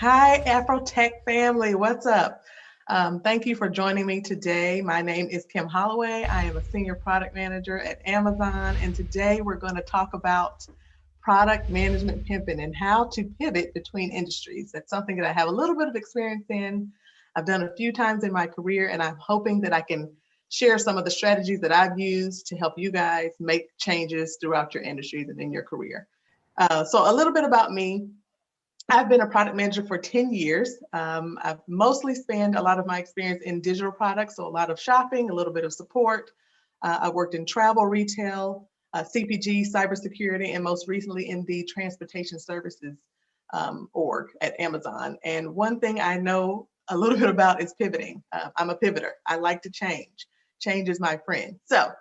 Hi, AfroTech family. What's up? Thank you for joining me today. My name is Kim Holloway. I am a senior product manager at Amazon, and today we're going to talk about product management pimping and how to pivot between industries. That's something that I have a little bit of experience in. I've done a few times in my career, and I'm hoping that I can share some of the strategies that I've used to help you guys make changes throughout your industries and in your career. So, a little bit about me. I've been a product manager for 10 years. I've mostly spent a lot of my experience in digital products, so a lot of shopping, a little bit of support. I worked in travel, retail, CPG, cybersecurity, and most recently in the transportation services org at Amazon. And one thing I know a little bit about is pivoting. I'm a pivoter. I like to change. Change is my friend. So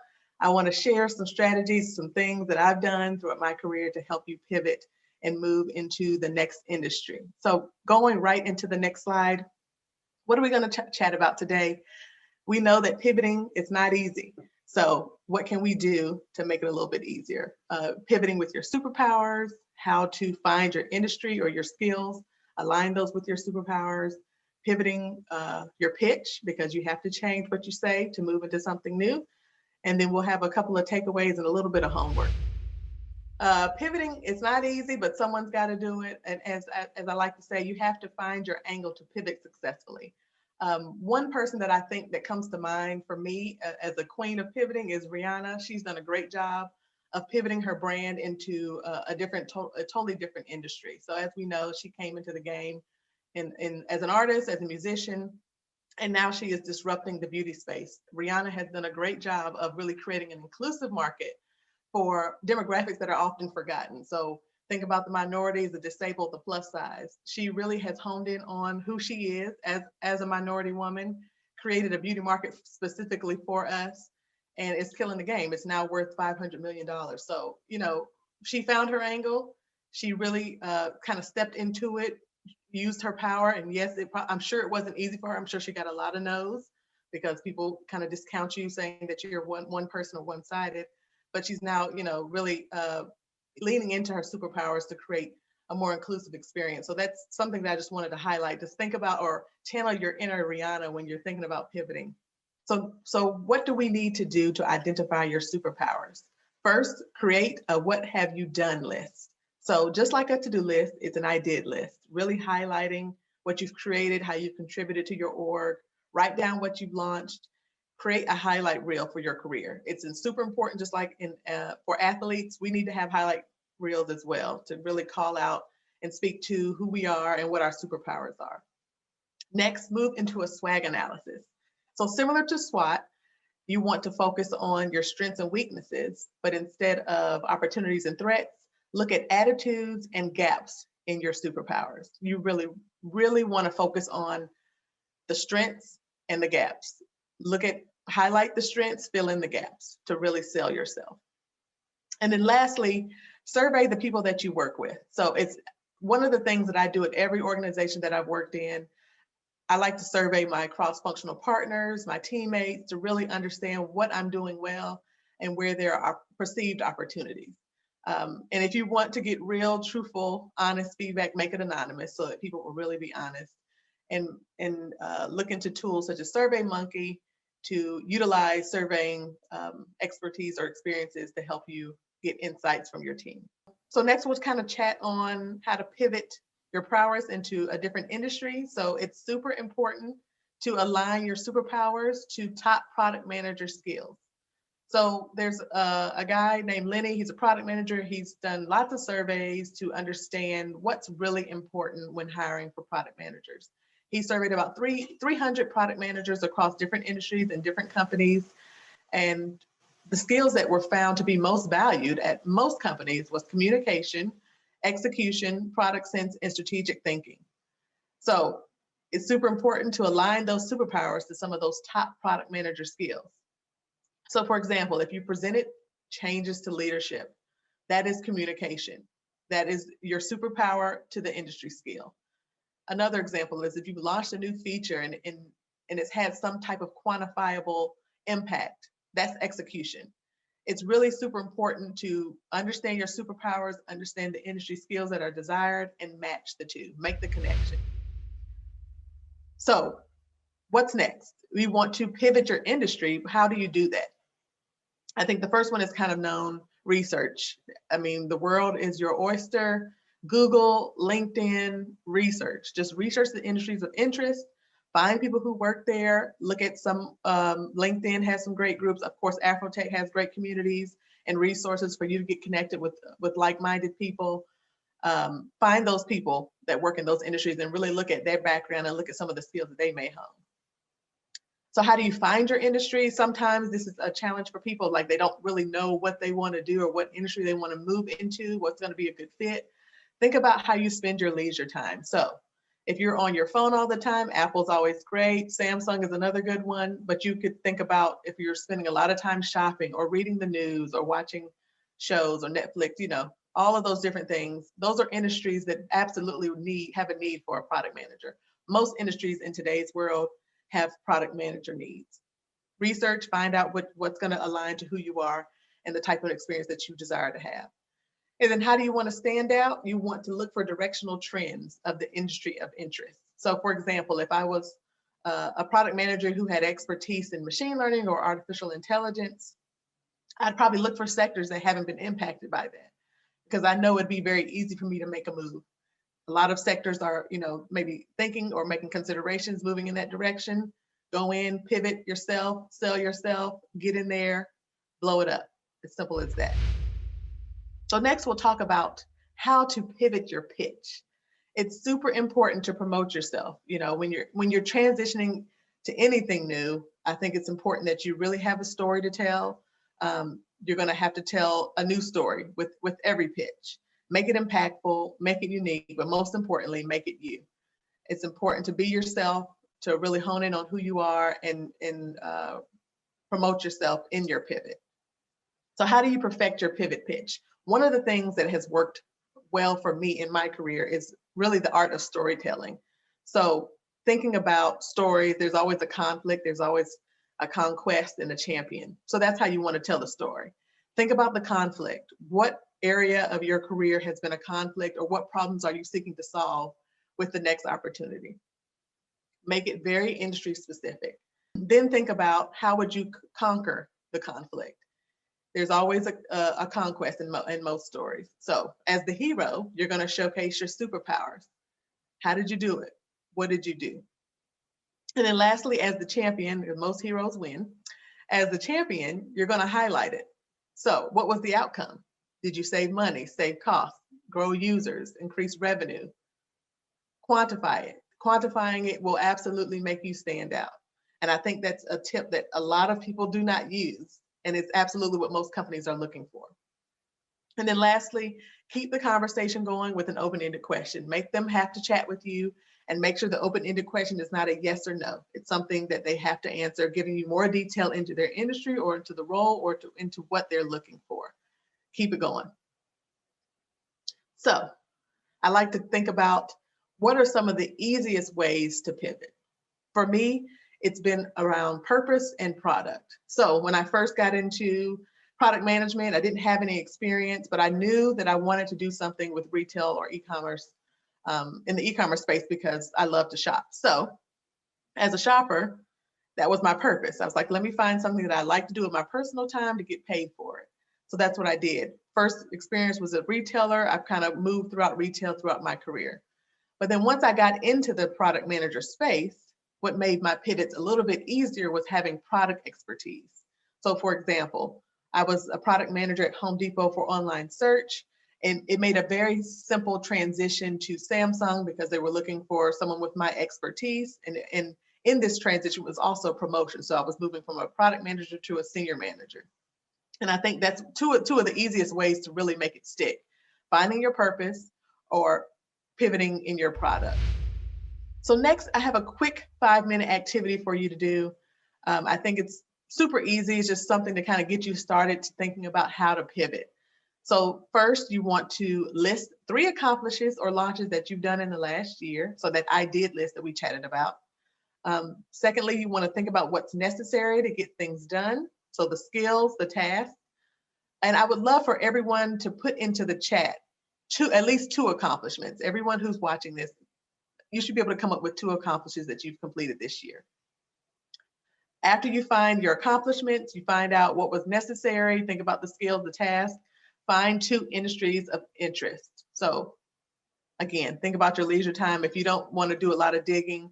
I want to share some strategies, some things that I've done throughout my career to help you pivot and move into the next industry. So going right into the next slide, what are we going to chat about today? We know that pivoting is not easy. So what can we do to make it a little bit easier? Pivoting with your superpowers, how to find your industry or your skills, align those with your superpowers, pivoting your pitch because you have to change what you say to move into something new. And then we'll have a couple of takeaways and a little bit of homework. Pivoting is not easy, but someone's got to do it. And as I like to say, you have to find your angle to pivot successfully. One person that I think that comes to mind for me as a queen of pivoting is Rihanna. She's done a great job of pivoting her brand into a totally different industry. So as we know, she came into the game as an artist, as a musician, and now she is disrupting the beauty space. Rihanna has done a great job of really creating an inclusive market for demographics that are often forgotten. So think about the minorities, the disabled, the plus size. She really has honed in on who she is as a minority woman, created a beauty market specifically for us, and it's killing the game. It's now worth $500 million. So, she found her angle. She really kind of stepped into it, used her power. And yes, I'm sure it wasn't easy for her. I'm sure she got a lot of no's because people kind of discount you saying that you're one person or one-sided. But she's now, really leaning into her superpowers to create a more inclusive experience. So that's something that I just wanted to highlight. Just think about or channel your inner Rihanna when you're thinking about pivoting. So what do we need to do to identify your superpowers? First, create a what have you done list. So just like a to-do list, it's an I did list, really highlighting what you've created, how you've contributed to your org, write down what you've launched, create a highlight reel for your career. It's super important, just like for athletes, we need to have highlight reels as well to really call out and speak to who we are and what our superpowers are. Next, move into a swag analysis. So similar to SWOT, you want to focus on your strengths and weaknesses, but instead of opportunities and threats, look at attitudes and gaps in your superpowers. You really, really want to focus on the strengths and the gaps. Highlight the strengths, fill in the gaps to really sell yourself. And then lastly, survey the people that you work with. So it's one of the things that I do at every organization that I've worked in. I like to survey my cross-functional partners, my teammates, to really understand what I'm doing well and where there are perceived opportunities. And if you want to get real, truthful, honest feedback, make it anonymous so that people will really be honest. And look into tools such as SurveyMonkey to utilize surveying expertise or experiences to help you get insights from your team. So next we'll kind of chat on how to pivot your prowess into a different industry. So it's super important to align your superpowers to top product manager skills. So there's a guy named Lenny. He's a product manager. He's done lots of surveys to understand what's really important when hiring for product managers. He surveyed about 300 product managers across different industries and different companies. And the skills that were found to be most valued at most companies was communication, execution, product sense, and strategic thinking. So it's super important to align those superpowers to some of those top product manager skills. So for example, if you presented changes to leadership, that is communication. That is your superpower to the industry skill. Another example is if you've launched a new feature and it's had some type of quantifiable impact, that's execution. It's really super important to understand your superpowers, understand the industry skills that are desired, and match the two, make the connection. So what's next? We want to pivot your industry. How do you do that? I think the first one is kind of known: research. I mean, the world is your oyster. Google, LinkedIn, research. Just research the industries of interest. Find people who work there. Look at some, LinkedIn has some great groups. Of course, AfroTech has great communities and resources for you to get connected with like-minded people. Find those people that work in those industries and really look at their background and look at some of the skills that they may hone. So how do you find your industry? Sometimes this is a challenge for people, like they don't really know what they want to do or what industry they want to move into, what's going to be a good fit. Think about how you spend your leisure time. So if you're on your phone all the time, Apple's always great. Samsung is another good one, but you could think about if you're spending a lot of time shopping or reading the news or watching shows or Netflix, all of those different things. Those are industries that absolutely have a need for a product manager. Most industries in today's world have product manager needs. Research, find out what's going to align to who you are and the type of experience that you desire to have. And then how do you want to stand out? You want to look for directional trends of the industry of interest. So for example, if I was a product manager who had expertise in machine learning or artificial intelligence, I'd probably look for sectors that haven't been impacted by that, because I know it'd be very easy for me to make a move. A lot of sectors are, maybe thinking or making considerations, moving in that direction. Go in, pivot yourself, sell yourself, get in there, blow it up. As simple as that. So next we'll talk about how to pivot your pitch. It's super important to promote yourself. When you're transitioning to anything new, I think it's important that you really have a story to tell. You're going to have to tell a new story with every pitch. Make it impactful, make it unique, but most importantly, make it you. It's important to be yourself, to really hone in on who you are and promote yourself in your pivot. So how do you perfect your pivot pitch? One of the things that has worked well for me in my career is really the art of storytelling. So thinking about stories, there's always a conflict, there's always a conquest and a champion. So that's how you want to tell the story. Think about the conflict. What area of your career has been a conflict, or what problems are you seeking to solve with the next opportunity? Make it very industry specific. Then think about how would you conquer the conflict? There's always a conquest in most stories. So as the hero, you're going to showcase your superpowers. How did you do it? What did you do? And then lastly, as the champion, most heroes win. As the champion, you're going to highlight it. So what was the outcome? Did you save money, save costs, grow users, increase revenue? Quantify it. Quantifying it will absolutely make you stand out. And I think that's a tip that a lot of people do not use. And it's absolutely what most companies are looking for. And then lastly, keep the conversation going with an open-ended question. Make them have to chat with you, and make sure the open-ended question is not a yes or no. It's something that they have to answer, giving you more detail into their industry or into the role or into what they're looking for. Keep it going. So I like to think about what are some of the easiest ways to pivot. For me, it's been around purpose and product. So when I first got into product management, I didn't have any experience, but I knew that I wanted to do something with retail or e-commerce, in the e-commerce space, because I love to shop. So as a shopper, that was my purpose. I was like, let me find something that I like to do in my personal time to get paid for it. So that's what I did. First experience was a retailer. I've kind of moved throughout retail throughout my career. But then once I got into the product manager space, what made my pivots a little bit easier was having product expertise. So for example, I was a product manager at Home Depot for online search, and it made a very simple transition to Samsung because they were looking for someone with my expertise. And in this transition was also promotion. So I was moving from a product manager to a senior manager. And I think that's two of the easiest ways to really make it stick: finding your purpose or pivoting in your product. So next, I have a quick 5-minute activity for you to do. I think it's super easy. It's just something to kind of get you started to thinking about how to pivot. So first, you want to list 3 accomplishments or launches that you've done in the last year. So that I did list that we chatted about. Secondly, you want to think about what's necessary to get things done. So the skills, the tasks. And I would love for everyone to put into the chat at least two accomplishments. Everyone who's watching this, you should be able to come up with two accomplishments that you've completed this year. After you find your accomplishments, you find out what was necessary, think about the skills, the task, find two industries of interest. So again, think about your leisure time. If you don't want to do a lot of digging,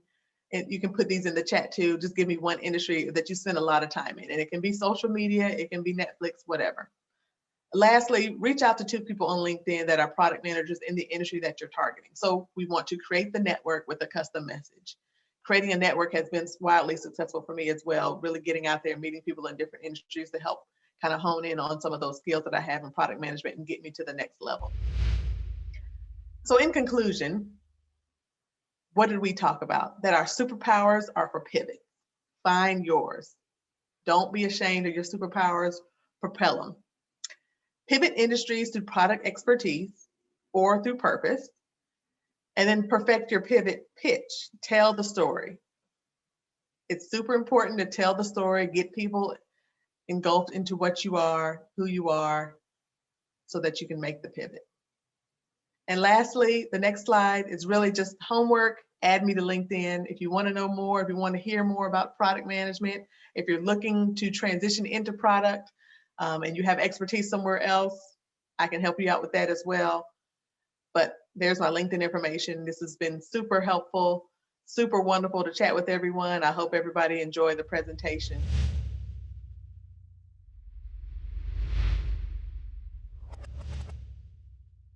and you can put these in the chat too, just give me one industry that you spend a lot of time in. And it can be social media, it can be Netflix, whatever. Lastly, reach out to two people on LinkedIn that are product managers in the industry that you're targeting. So we want to create the network with a custom message. Creating a network has been wildly successful for me as well, really getting out there, meeting people in different industries to help kind of hone in on some of those skills that I have in product management and get me to the next level. So in conclusion, what did we talk about? That our superpowers are for pivot. Find yours. Don't be ashamed of your superpowers. Propel them. Pivot industries through product expertise or through purpose, and then perfect your pivot pitch. Tell the story. It's super important to tell the story, get people engulfed into what you are, who you are, so that you can make the pivot. And lastly, the next slide is really just homework. Add me to LinkedIn if you want to know more, if you want to hear more about product management, if you're looking to transition into product, and you have expertise somewhere else, I can help you out with that as well. But there's my LinkedIn information. This has been super helpful, super wonderful to chat with everyone. I hope everybody enjoyed the presentation.